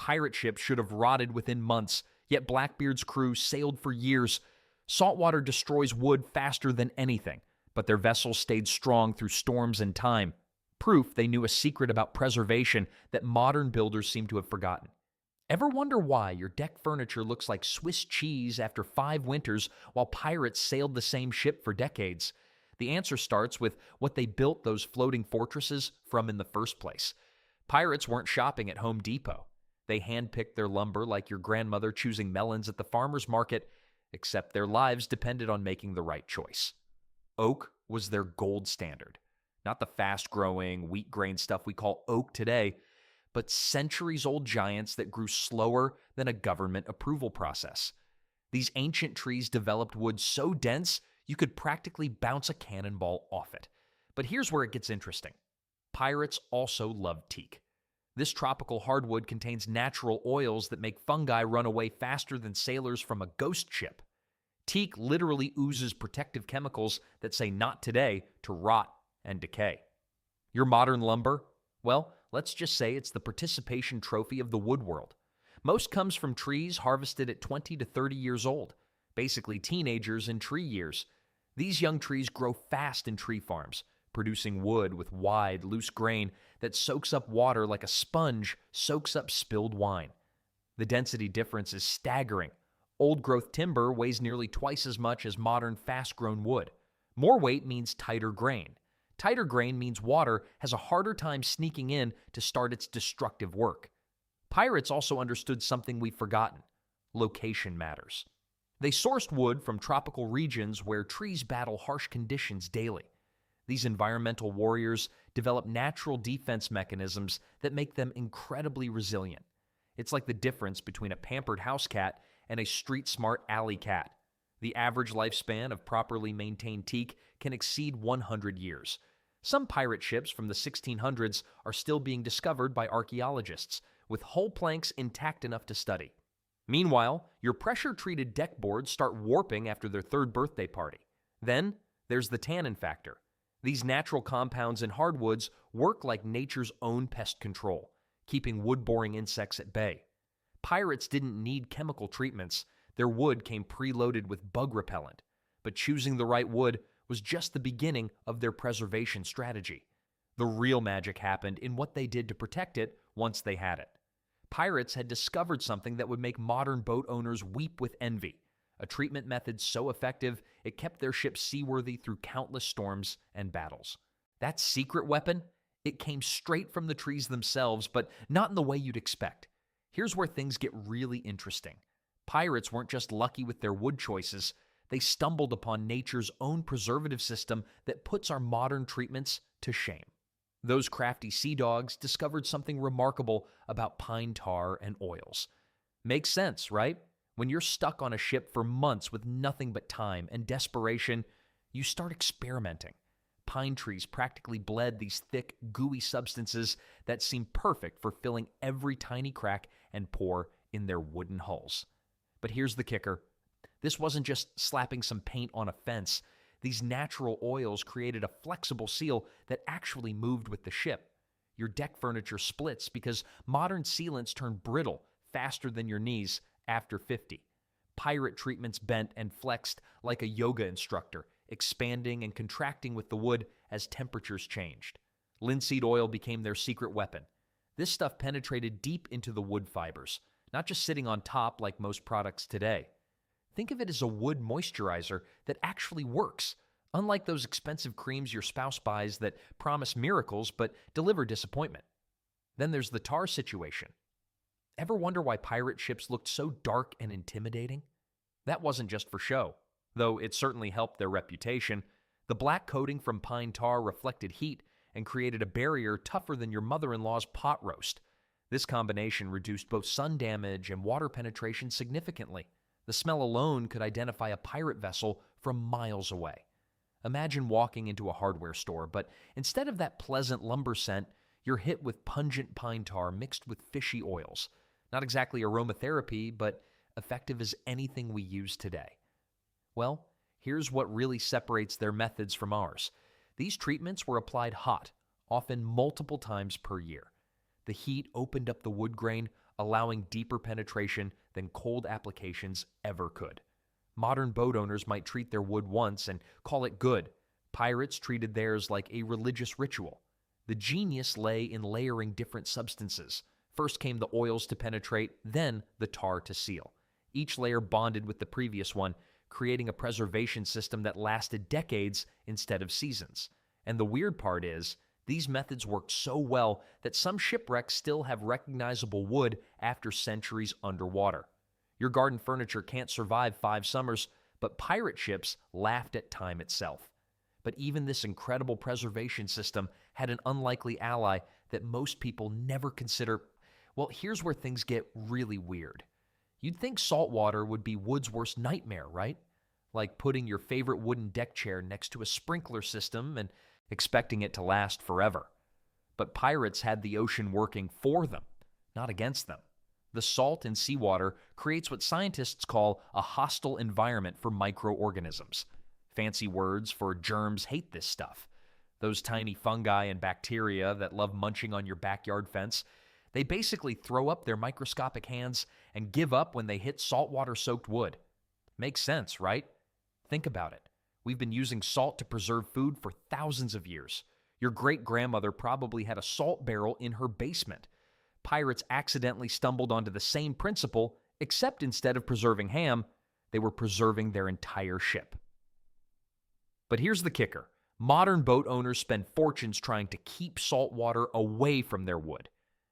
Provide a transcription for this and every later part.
pirate ships should have rotted within months, yet Blackbeard's crew sailed for years. Saltwater destroys wood faster than anything, but their vessels stayed strong through storms and time. Proof they knew a secret about preservation that modern builders seem to have forgotten. Ever wonder why your deck furniture looks like Swiss cheese after 5 winters while pirates sailed the same ship for decades? The answer starts with what they built those floating fortresses from in the first place. Pirates weren't shopping at Home Depot. They handpicked their lumber like your grandmother choosing melons at the farmer's market, except their lives depended on making the right choice. Oak was their gold standard. Not the fast-growing, wheat-grain stuff we call oak today, but centuries-old giants that grew slower than a government approval process. These ancient trees developed wood so dense you could practically bounce a cannonball off it. But here's where it gets interesting. Pirates also loved teak. This tropical hardwood contains natural oils that make fungi run away faster than sailors from a ghost ship. Teak literally oozes protective chemicals that say not today to rot and decay. Your modern lumber? Well, let's just say it's the participation trophy of the wood world. Most comes from trees harvested at 20 to 30 years old, basically teenagers in tree years. These young trees grow fast in tree farms, producing wood with wide, loose grain that soaks up water like a sponge soaks up spilled wine. The density difference is staggering. Old-growth timber weighs nearly twice as much as modern fast-grown wood. More weight means tighter grain. Tighter grain means water has a harder time sneaking in to start its destructive work. Pirates also understood something we've forgotten. Location matters. They sourced wood from tropical regions where trees battle harsh conditions daily. These environmental warriors develop natural defense mechanisms that make them incredibly resilient. It's like the difference between a pampered house cat and a street-smart alley cat. The average lifespan of properly maintained teak can exceed 100 years. Some pirate ships from the 1600s are still being discovered by archaeologists, with hull planks intact enough to study. Meanwhile, your pressure-treated deck boards start warping after their 3rd birthday party. Then, there's the tannin factor. These natural compounds in hardwoods work like nature's own pest control, keeping wood-boring insects at bay. Pirates didn't need chemical treatments. Their wood came preloaded with bug repellent. But choosing the right wood was just the beginning of their preservation strategy. The real magic happened in what they did to protect it once they had it. Pirates had discovered something that would make modern boat owners weep with envy, a treatment method so effective it kept their ships seaworthy through countless storms and battles. That secret weapon? It came straight from the trees themselves, but not in the way you'd expect. Here's where things get really interesting. Pirates weren't just lucky with their wood choices, they stumbled upon nature's own preservative system that puts our modern treatments to shame. Those crafty sea dogs discovered something remarkable about pine tar and oils. Makes sense, right? When you're stuck on a ship for months with nothing but time and desperation, you start experimenting. Pine trees practically bled these thick, gooey substances that seem perfect for filling every tiny crack and pore in their wooden hulls. But here's the kicker. This wasn't just slapping some paint on a fence. These natural oils created a flexible seal that actually moved with the ship. Your deck furniture splits because modern sealants turn brittle faster than your knees after 50. Pirate treatments bent and flexed like a yoga instructor, expanding and contracting with the wood as temperatures changed. Linseed oil became their secret weapon. This stuff penetrated deep into the wood fibers, not just sitting on top like most products today. Think of it as a wood moisturizer that actually works, unlike those expensive creams your spouse buys that promise miracles but deliver disappointment. Then there's the tar situation. Ever wonder why pirate ships looked so dark and intimidating? That wasn't just for show, though it certainly helped their reputation. The black coating from pine tar reflected heat and created a barrier tougher than your mother-in-law's pot roast. This combination reduced both sun damage and water penetration significantly. The smell alone could identify a pirate vessel from miles away. Imagine walking into a hardware store, but instead of that pleasant lumber scent, you're hit with pungent pine tar mixed with fishy oils. Not exactly aromatherapy, but effective as anything we use today. Well, here's what really separates their methods from ours. These treatments were applied hot, often multiple times per year. The heat opened up the wood grain, allowing deeper penetration than cold applications ever could. Modern boat owners might treat their wood once and call it good. Pirates treated theirs like a religious ritual. The genius lay in layering different substances. First came the oils to penetrate, then the tar to seal. Each layer bonded with the previous one, creating a preservation system that lasted decades instead of seasons. And the weird part is, these methods worked so well that some shipwrecks still have recognizable wood after centuries underwater. Your garden furniture can't survive 5 summers, but pirate ships laughed at time itself. But even this incredible preservation system had an unlikely ally that most people never consider. Well, here's where things get really weird. You'd think saltwater would be wood's worst nightmare, right? Like putting your favorite wooden deck chair next to a sprinkler system and expecting it to last forever. But pirates had the ocean working for them, not against them. The salt in seawater creates what scientists call a hostile environment for microorganisms. Fancy words for germs hate this stuff. Those tiny fungi and bacteria that love munching on your backyard fence, they basically throw up their microscopic hands and give up when they hit saltwater-soaked wood. Makes sense, right? Think about it. We've been using salt to preserve food for thousands of years. Your great-grandmother probably had a salt barrel in her basement. Pirates accidentally stumbled onto the same principle, except instead of preserving ham, they were preserving their entire ship. But here's the kicker. Modern boat owners spend fortunes trying to keep salt water away from their wood.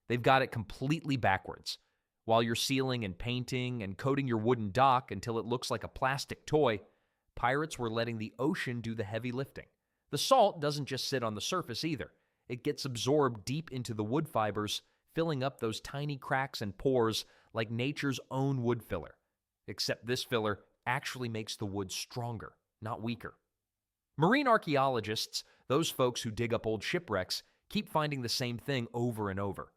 They've got it completely backwards. While you're sealing and painting and coating your wooden dock until it looks like a plastic toy, pirates were letting the ocean do the heavy lifting. The salt doesn't just sit on the surface either. It gets absorbed deep into the wood fibers, filling up those tiny cracks and pores like nature's own wood filler. Except this filler actually makes the wood stronger, not weaker. Marine archaeologists, those folks who dig up old shipwrecks, keep finding the same thing over and over.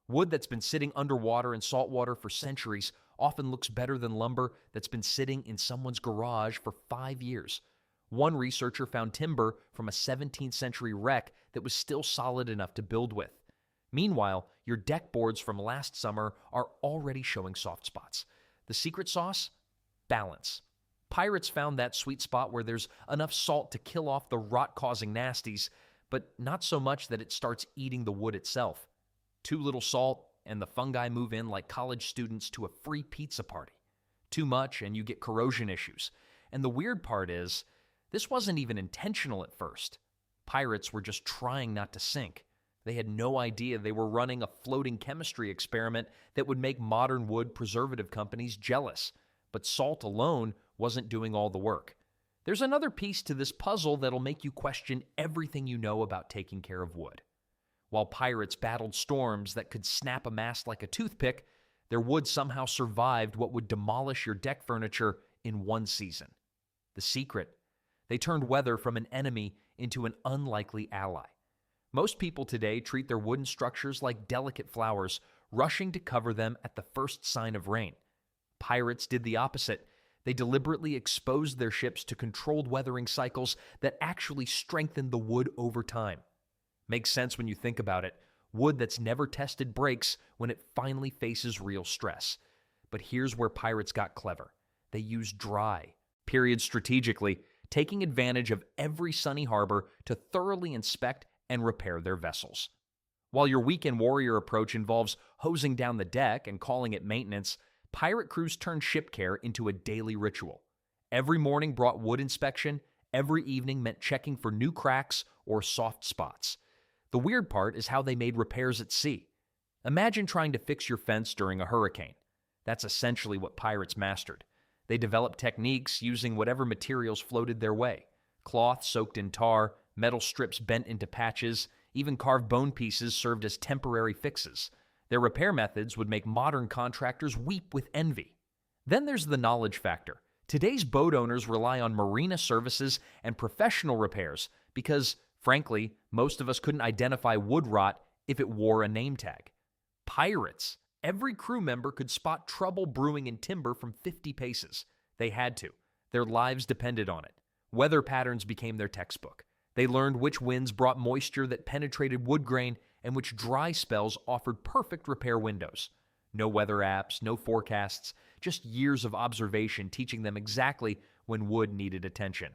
Wood that's been sitting underwater in salt water for centuries often looks better than lumber that's been sitting in someone's garage for 5 years. One researcher found timber from a 17th century wreck that was still solid enough to build with. Meanwhile, your deck boards from last summer are already showing soft spots. The secret sauce? Balance. Pirates found that sweet spot where there's enough salt to kill off the rot-causing nasties, but not so much that it starts eating the wood itself. Too little salt, and the fungi move in like college students to a free pizza party. Too much, and you get corrosion issues. And the weird part is, this wasn't even intentional at first. Pirates were just trying not to sink. They had no idea they were running a floating chemistry experiment that would make modern wood preservative companies jealous. But salt alone wasn't doing all the work. There's another piece to this puzzle that'll make you question everything you know about taking care of wood. While pirates battled storms that could snap a mast like a toothpick, their wood somehow survived what would demolish your deck furniture in one season. The secret? They turned weather from an enemy into an unlikely ally. Most people today treat their wooden structures like delicate flowers, rushing to cover them at the first sign of rain. Pirates did the opposite. They deliberately exposed their ships to controlled weathering cycles that actually strengthened the wood over time. Makes sense when you think about it. Wood that's never tested breaks when it finally faces real stress. But here's where pirates got clever. They used dry periods strategically, taking advantage of every sunny harbor to thoroughly inspect and repair their vessels. While your weekend warrior approach involves hosing down the deck and calling it maintenance, pirate crews turned ship care into a daily ritual. Every morning brought wood inspection, every evening meant checking for new cracks or soft spots. The weird part is how they made repairs at sea. Imagine trying to fix your fence during a hurricane. That's essentially what pirates mastered. They developed techniques using whatever materials floated their way. Cloth soaked in tar, metal strips bent into patches, even carved bone pieces served as temporary fixes. Their repair methods would make modern contractors weep with envy. Then there's the knowledge factor. Today's boat owners rely on marina services and professional repairs because, frankly, most of us couldn't identify wood rot if it wore a name tag. Pirates. Every crew member could spot trouble brewing in timber from 50 paces. They had to. Their lives depended on it. Weather patterns became their textbook. They learned which winds brought moisture that penetrated wood grain and which dry spells offered perfect repair windows. No weather apps, no forecasts, just years of observation teaching them exactly when wood needed attention.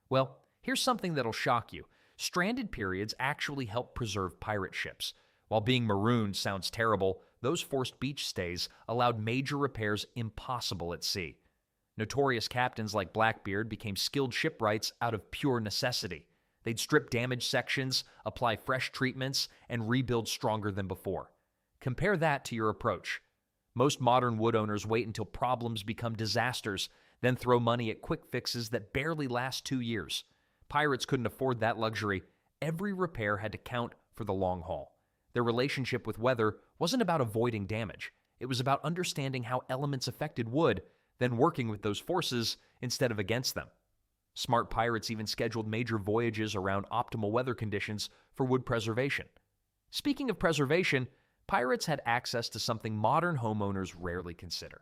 Well, here's something that'll shock you. Stranded periods actually help preserve pirate ships. While being marooned sounds terrible, those forced beach stays allowed major repairs impossible at sea. Notorious captains like Blackbeard became skilled shipwrights out of pure necessity. They'd strip damaged sections, apply fresh treatments, and rebuild stronger than before. Compare that to your approach. Most modern wood owners wait until problems become disasters, then throw money at quick fixes that barely last 2 years. Pirates couldn't afford that luxury. Every repair had to count for the long haul. Their relationship with weather wasn't about avoiding damage. It was about understanding how elements affected wood, then working with those forces instead of against them. Smart pirates even scheduled major voyages around optimal weather conditions for wood preservation. Speaking of preservation, pirates had access to something modern homeowners rarely consider.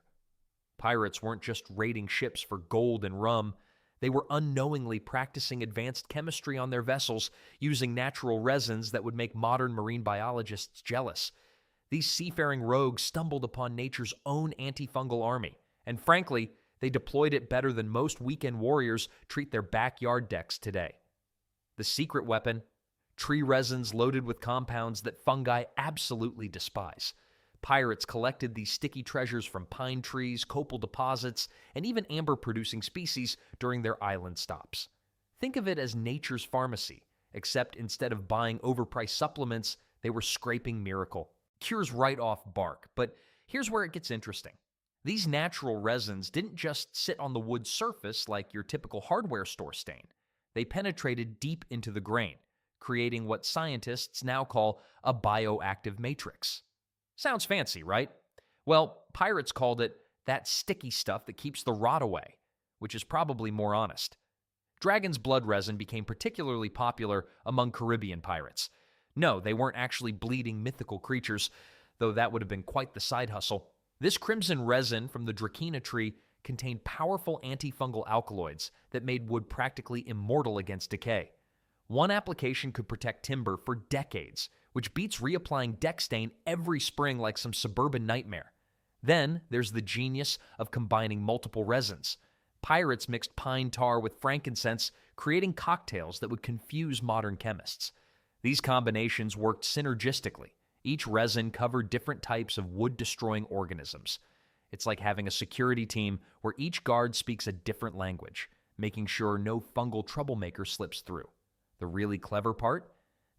Pirates weren't just raiding ships for gold and rum. They were unknowingly practicing advanced chemistry on their vessels using natural resins that would make modern marine biologists jealous. These seafaring rogues stumbled upon nature's own antifungal army, and frankly, they deployed it better than most weekend warriors treat their backyard decks today. The secret weapon: tree resins loaded with compounds that fungi absolutely despise. Pirates collected these sticky treasures from pine trees, copal deposits, and even amber-producing species during their island stops. Think of it as nature's pharmacy, except instead of buying overpriced supplements, they were scraping miracle cures right off bark. But here's where it gets interesting. These natural resins didn't just sit on the wood's surface like your typical hardware store stain. They penetrated deep into the grain, creating what scientists now call a bioactive matrix. Sounds fancy, right? Well, pirates called it that sticky stuff that keeps the rot away, which is probably more honest. Dragon's blood resin became particularly popular among Caribbean pirates. No, they weren't actually bleeding mythical creatures, though that would have been quite the side hustle. This crimson resin from the Dracaena tree contained powerful antifungal alkaloids that made wood practically immortal against decay. One application could protect timber for decades, which beats reapplying deck stain every spring like some suburban nightmare. Then there's the genius of combining multiple resins. Pirates mixed pine tar with frankincense, creating cocktails that would confuse modern chemists. These combinations worked synergistically. Each resin covered different types of wood-destroying organisms. It's like having a security team where each guard speaks a different language, making sure no fungal troublemaker slips through. The really clever part?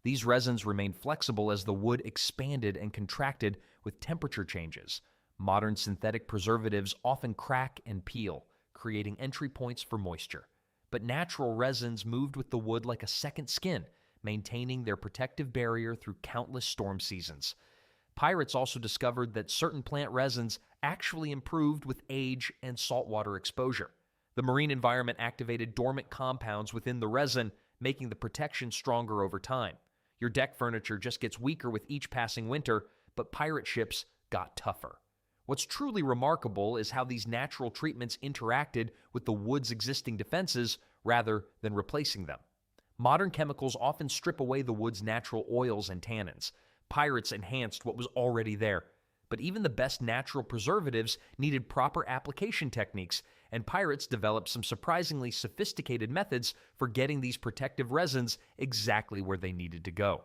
These resins remained flexible as the wood expanded and contracted with temperature changes. Modern synthetic preservatives often crack and peel, creating entry points for moisture. But natural resins moved with the wood like a second skin, maintaining their protective barrier through countless storm seasons. Pirates also discovered that certain plant resins actually improved with age and saltwater exposure. The marine environment activated dormant compounds within the resin, making the protection stronger over time. Your deck furniture just gets weaker with each passing winter, but pirate ships got tougher. What's truly remarkable is how these natural treatments interacted with the wood's existing defenses rather than replacing them. Modern chemicals often strip away the wood's natural oils and tannins. Pirates enhanced what was already there. But even the best natural preservatives needed proper application techniques, and pirates developed some surprisingly sophisticated methods for getting these protective resins exactly where they needed to go.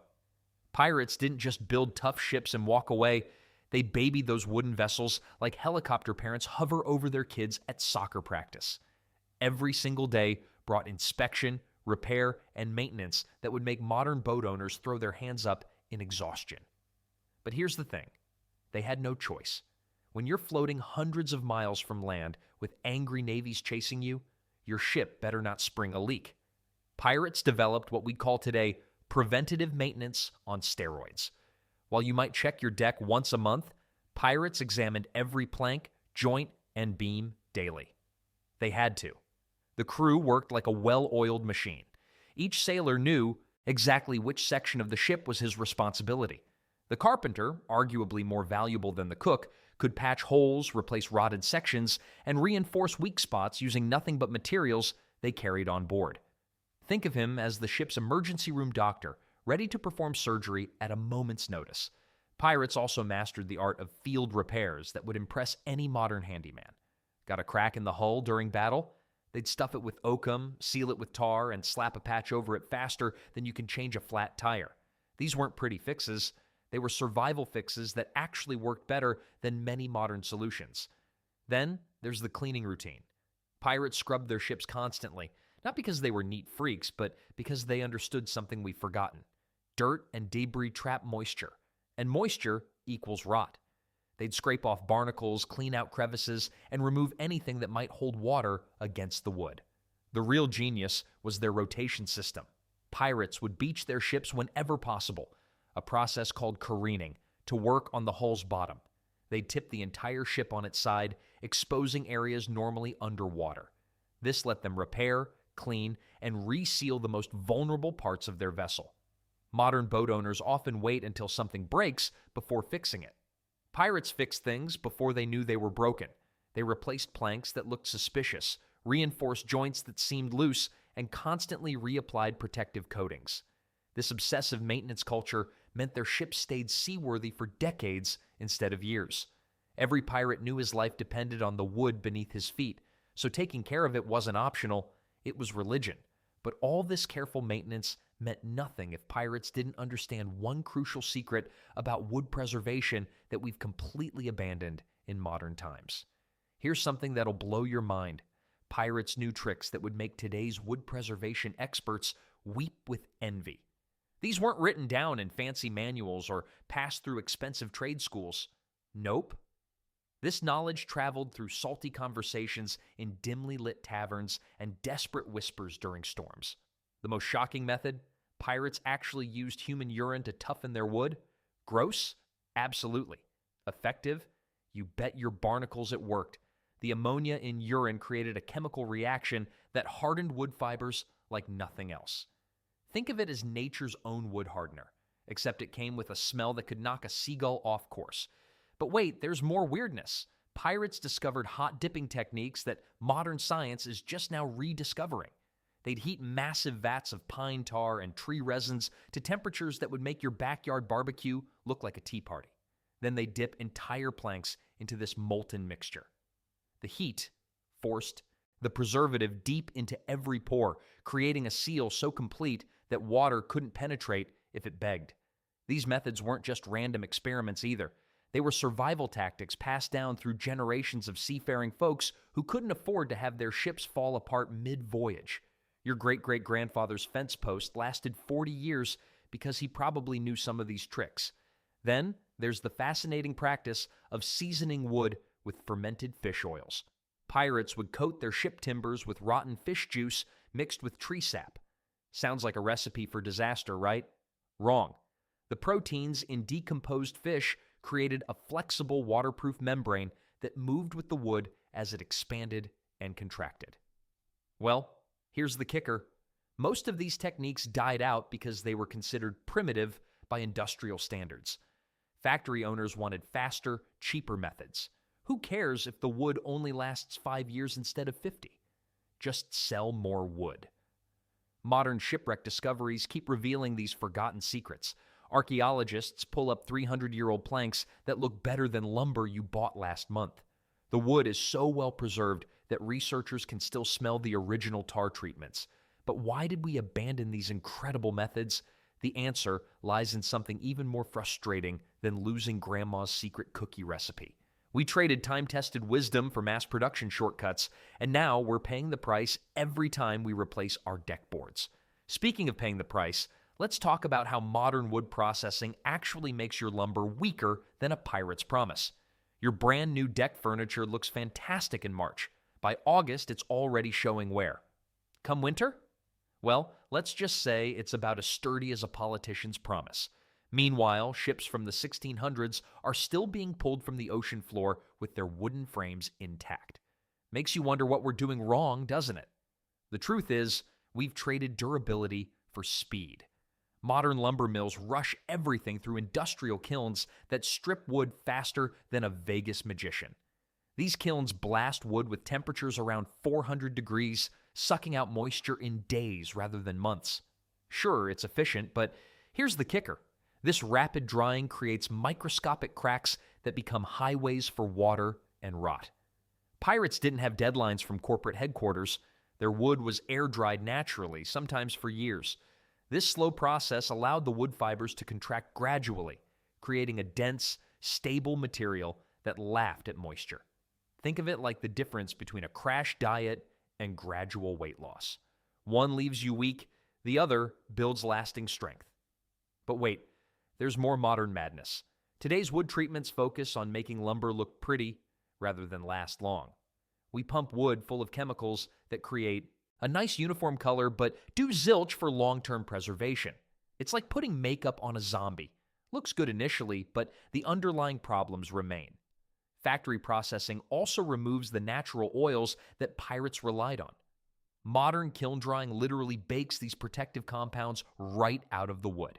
Pirates didn't just build tough ships and walk away. They babied those wooden vessels like helicopter parents hover over their kids at soccer practice. Every single day brought inspection, repair, and maintenance that would make modern boat owners throw their hands up in exhaustion. But here's the thing. They had no choice. When you're floating hundreds of miles from land with angry navies chasing you, your ship better not spring a leak. Pirates developed what we call today preventative maintenance on steroids. While you might check your deck once a month, pirates examined every plank, joint, and beam daily. They had to. The crew worked like a well-oiled machine. Each sailor knew exactly which section of the ship was his responsibility. The carpenter, arguably more valuable than the cook, could patch holes, replace rotted sections, and reinforce weak spots using nothing but materials they carried on board. Think of him as the ship's emergency room doctor, ready to perform surgery at a moment's notice. Pirates also mastered the art of field repairs that would impress any modern handyman. Got a crack in the hull during battle? They'd stuff it with oakum, seal it with tar, and slap a patch over it faster than you can change a flat tire. These weren't pretty fixes. They were survival fixes that actually worked better than many modern solutions. Then there's the cleaning routine. Pirates scrubbed their ships constantly, not because they were neat freaks, but because they understood something we've forgotten. Dirt and debris trap moisture, and moisture equals rot. They'd scrape off barnacles, clean out crevices, and remove anything that might hold water against the wood. The real genius was their rotation system. Pirates would beach their ships whenever possible, a process called careening, to work on the hull's bottom. They'd tip the entire ship on its side, exposing areas normally underwater. This let them repair, clean, and reseal the most vulnerable parts of their vessel. Modern boat owners often wait until something breaks before fixing it. Pirates fixed things before they knew they were broken. They replaced planks that looked suspicious, reinforced joints that seemed loose, and constantly reapplied protective coatings. This obsessive maintenance culture meant their ships stayed seaworthy for decades instead of years. Every pirate knew his life depended on the wood beneath his feet, so taking care of it wasn't optional, it was religion. But all this careful maintenance meant nothing if pirates didn't understand one crucial secret about wood preservation that we've completely abandoned in modern times. Here's something that'll blow your mind. Pirates knew tricks that would make today's wood preservation experts weep with envy. These weren't written down in fancy manuals or passed through expensive trade schools. Nope. This knowledge traveled through salty conversations in dimly lit taverns and desperate whispers during storms. The most shocking method? Pirates actually used human urine to toughen their wood? Gross? Absolutely. Effective? You bet your barnacles it worked. The ammonia in urine created a chemical reaction that hardened wood fibers like nothing else. Think of it as nature's own wood hardener, except it came with a smell that could knock a seagull off course. But wait, there's more weirdness. Pirates discovered hot dipping techniques that modern science is just now rediscovering. They'd heat massive vats of pine tar and tree resins to temperatures that would make your backyard barbecue look like a tea party. Then they'd dip entire planks into this molten mixture. The heat forced the preservative deep into every pore, creating a seal so complete that water couldn't penetrate if it begged. These methods weren't just random experiments either. They were survival tactics passed down through generations of seafaring folks who couldn't afford to have their ships fall apart mid-voyage. Your great-great-grandfather's fence post lasted 40 years because he probably knew some of these tricks. Then there's the fascinating practice of seasoning wood with fermented fish oils. Pirates would coat their ship timbers with rotten fish juice mixed with tree sap. Sounds like a recipe for disaster, right? Wrong. The proteins in decomposed fish created a flexible waterproof membrane that moved with the wood as it expanded and contracted. Well, here's the kicker. Most of these techniques died out because they were considered primitive by industrial standards. Factory owners wanted faster, cheaper methods. Who cares if the wood only lasts 5 years instead of 50? Just sell more wood. Modern shipwreck discoveries keep revealing these forgotten secrets. Archaeologists pull up 300-year-old planks that look better than lumber you bought last month. The wood is so well preserved that researchers can still smell the original tar treatments. But why did we abandon these incredible methods? The answer lies in something even more frustrating than losing Grandma's secret cookie recipe. We traded time-tested wisdom for mass production shortcuts, and now we're paying the price every time we replace our deck boards. Speaking of paying the price, let's talk about how modern wood processing actually makes your lumber weaker than a pirate's promise. Your brand new deck furniture looks fantastic in March. By August, it's already showing wear. Come winter? Well, let's just say it's about as sturdy as a politician's promise. Meanwhile, ships from the 1600s are still being pulled from the ocean floor with their wooden frames intact. Makes you wonder what we're doing wrong, doesn't it? The truth is, we've traded durability for speed. Modern lumber mills rush everything through industrial kilns that strip wood faster than a Vegas magician. These kilns blast wood with temperatures around 400 degrees, sucking out moisture in days rather than months. Sure, it's efficient, but here's the kicker. This rapid drying creates microscopic cracks that become highways for water and rot. Pirates didn't have deadlines from corporate headquarters. Their wood was air-dried naturally, sometimes for years. This slow process allowed the wood fibers to contract gradually, creating a dense, stable material that laughed at moisture. Think of it like the difference between a crash diet and gradual weight loss. One leaves you weak, the other builds lasting strength. But wait, there's more modern madness. Today's wood treatments focus on making lumber look pretty rather than last long. We pump wood full of chemicals that create a nice uniform color but do zilch for long-term preservation. It's like putting makeup on a zombie. Looks good initially, but the underlying problems remain. Factory processing also removes the natural oils that pirates relied on. Modern kiln drying literally bakes these protective compounds right out of the wood.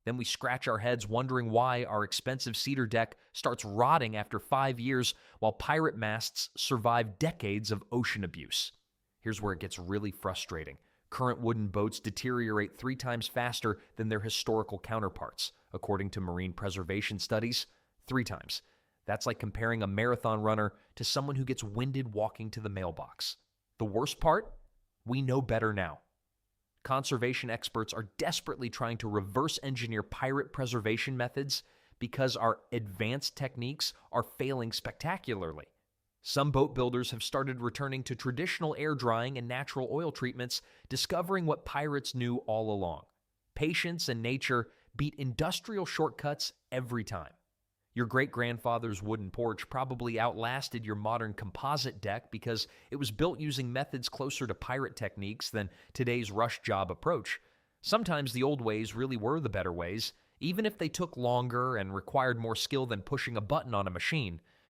Then we scratch our heads wondering why our expensive cedar deck starts rotting after 5 years while pirate masts survive decades of ocean abuse. Here's where it gets really frustrating. Current wooden boats deteriorate 3 times faster than their historical counterparts, according to marine preservation studies. 3 times. That's like comparing a marathon runner to someone who gets winded walking to the mailbox. The worst part? We know better now. Conservation experts are desperately trying to reverse engineer pirate preservation methods because our advanced techniques are failing spectacularly. Some boat builders have started returning to traditional air drying and natural oil treatments, discovering what pirates knew all along. Patience and nature beat industrial shortcuts every time. Your great-grandfather's wooden porch probably outlasted your modern composite deck because it was built using methods closer to pirate techniques than today's rush job approach. Sometimes the old ways really were the better ways, even if they took longer and required more skill than pushing a button on a machine.